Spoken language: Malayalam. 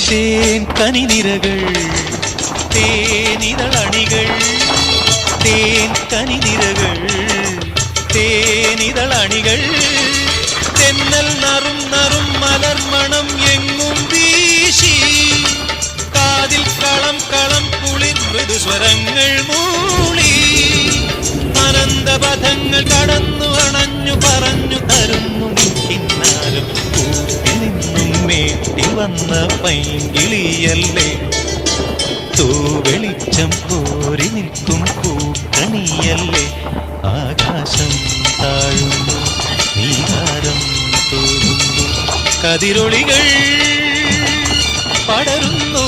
തേൻ കനിനിരകൾ തേനിതളണികൾ തേൻ കനിനിരകൾ തേനിതളണികൾ തെന്നൽ നറും നറും മലർമണം എങ്ങും വീശി കാതിൽ കളം കളം കുളിർ മൃദുസ്വരങ്ങൾ മൂളി അനന്തപഥങ്ങൾ കടന്നു അണഞ്ഞു പറഞ്ഞു തരുന്നു കിന്നാരം കൂട്ടിൽ നിന്നും മേട്ടി വന്ന പൈങ്കിളിയല്ലേ തൂവെളിച്ചം കോരി നിൽക്കും പൂക്കണിയല്ലേ ആകാശം താഴുന്നു നീഹാരം തോന്നുന്നു കതിരൊളികൾ പടരുന്നു